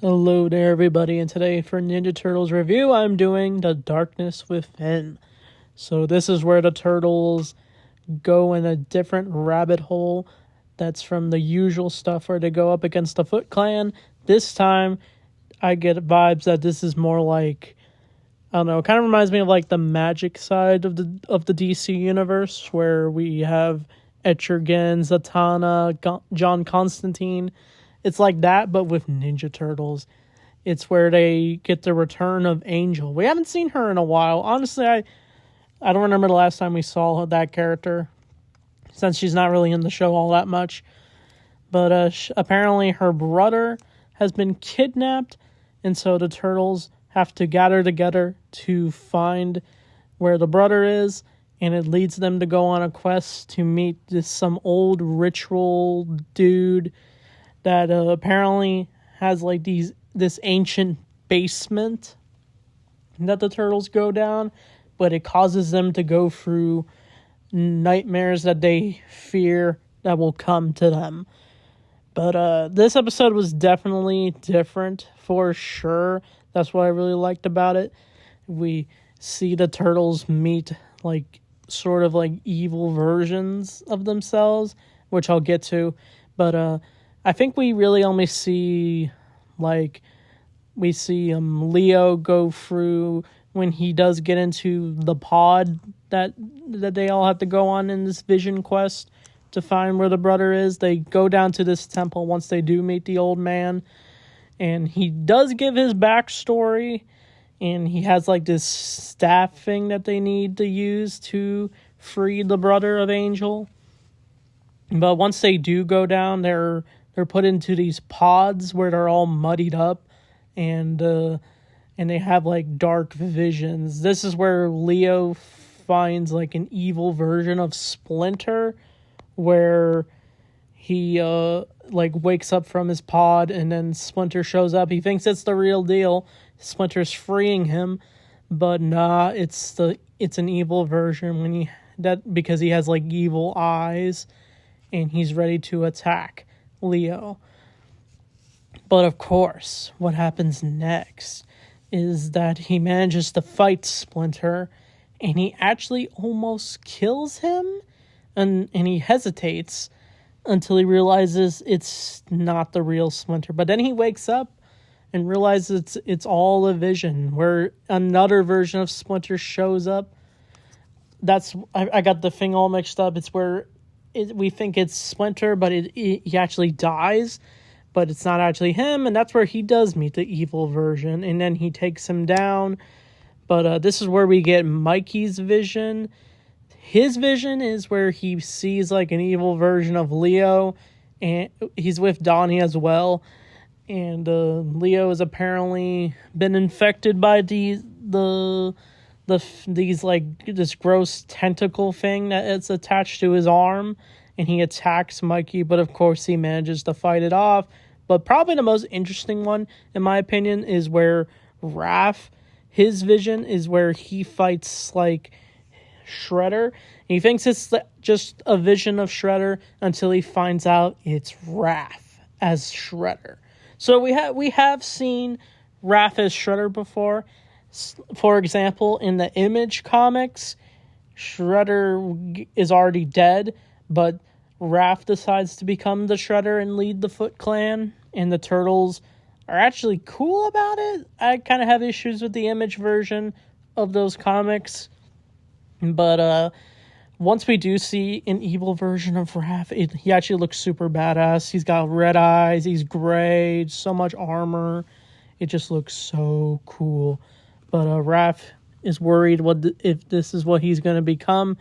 Hello there, everybody, and today for Ninja Turtles review, I'm doing The Darkness Within. So this is where the Turtles go in a different rabbit hole that's from the usual stuff where they go up against the Foot Clan. This time, I get vibes that this is more like, I don't know, it kind of reminds me of like the magic side of the DC universe, where we have Etrigan, Zatanna, John Constantine. It's like that, but with Ninja Turtles. It's where they get the return of Angel. We haven't seen her in a while. Honestly, I don't remember the last time we saw that character, since she's not really in the show all that much. But apparently her brother has been kidnapped, and so the Turtles have to gather together to find where the brother is, and it leads them to go on a quest to meet some old ritual dude that apparently has like this ancient basement that the Turtles go down, but it causes them to go through nightmares that they fear that will come to them. But this episode was definitely different for sure. That's what I really liked about it. We see the Turtles meet like sort of like evil versions of themselves, which I'll get to. But I think we really only see Leo go through when he does get into the pod that they all have to go on in this vision quest to find where the brother is. They go down to this temple once they do meet the old man, and he does give his backstory, and he has like this staff thing that they need to use to free the brother of Angel. But once they do go down, they're put into these pods where they're all muddied up, and they have like dark visions. This is where Leo finds like an evil version of Splinter, where he like wakes up from his pod, and then Splinter shows up. He thinks it's the real deal. Splinter's freeing him, but nah, it's an evil version because he has like evil eyes, and he's ready to attack Leo. But of course, what happens next is that he manages to fight Splinter, and he actually almost kills him, and he hesitates until he realizes it's not the real Splinter. But then he wakes up and realizes it's all a vision, where another version of Splinter shows up. I got the thing all mixed up. It's where we think it's Splinter, but he actually dies, but it's not actually him, and that's where he does meet the evil version, and then he takes him down. But this is where we get Mikey's vision. His vision is where he sees like an evil version of Leo, and he's with Donnie as well. And Leo has apparently been infected by these this gross tentacle thing that it's attached to his arm, and he attacks Mikey, but of course he manages to fight it off. But probably the most interesting one, in my opinion, is where Raph, his vision is where he fights like Shredder. He thinks it's just a vision of Shredder until he finds out it's Raph as Shredder. So we have seen Raph as Shredder before. For example, in the Image comics, Shredder is already dead, but Raph decides to become the Shredder and lead the Foot Clan, and the Turtles are actually cool about it. I kind of have issues with the Image version of those comics, but once we do see an evil version of Raph, he actually looks super badass. He's got red eyes, he's gray, so much armor. It just looks so cool. But Raph is worried if this is what he's going to become,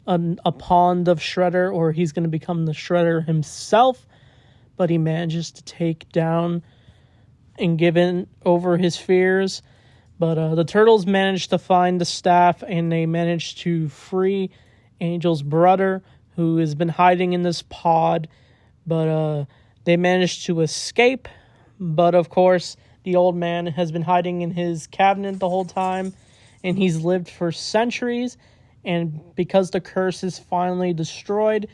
a pawn of Shredder, or he's going to become the Shredder himself. But he manages to take down and give in over his fears. But the Turtles manage to find the staff, and they manage to free Angel's brother, who has been hiding in this pod. But they manage to escape. But of course, the old man has been hiding in his cabinet the whole time, and he's lived for centuries. And because the curse is finally destroyed,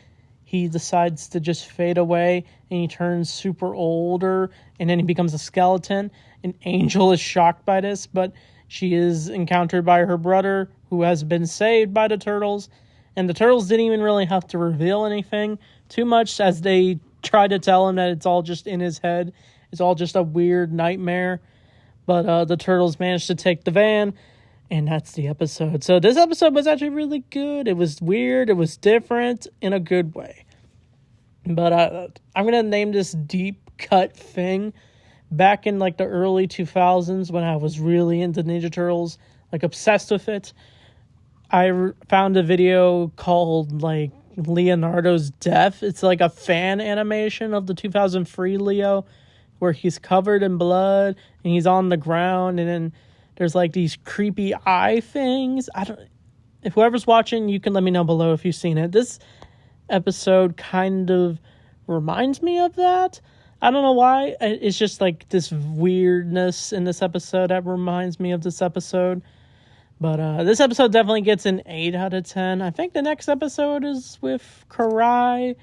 he decides to just fade away and he turns super older and then he becomes a skeleton. And Angel is shocked by this, but she is encountered by her brother who has been saved by the turtles. And the turtles didn't even really have to reveal anything too much, as they try to tell him that it's all just in his head. It's all just a weird nightmare. But the turtles managed to take the van, and that's the episode. So this episode was actually really good. It was weird. It was different in a good way. But I'm going to name this Deep Cut Thing. Back in like the early 2000s when I was really into Ninja Turtles, like obsessed with it, I found a video called like Leonardo's Death. It's like a fan animation of the 2003 Leo where he's covered in blood and he's on the ground, and then there's like these creepy eye things. If whoever's watching, you can let me know below if you've seen it. This episode kind of reminds me of that. I don't know why. It's just like this weirdness in this episode that reminds me of this episode. But this episode definitely gets an 8 out of 10. I think the next episode is with Karai.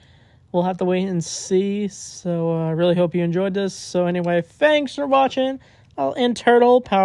We'll have to wait and see. So I really hope you enjoyed this. So anyway, thanks for watching. I'll end Turtle Power.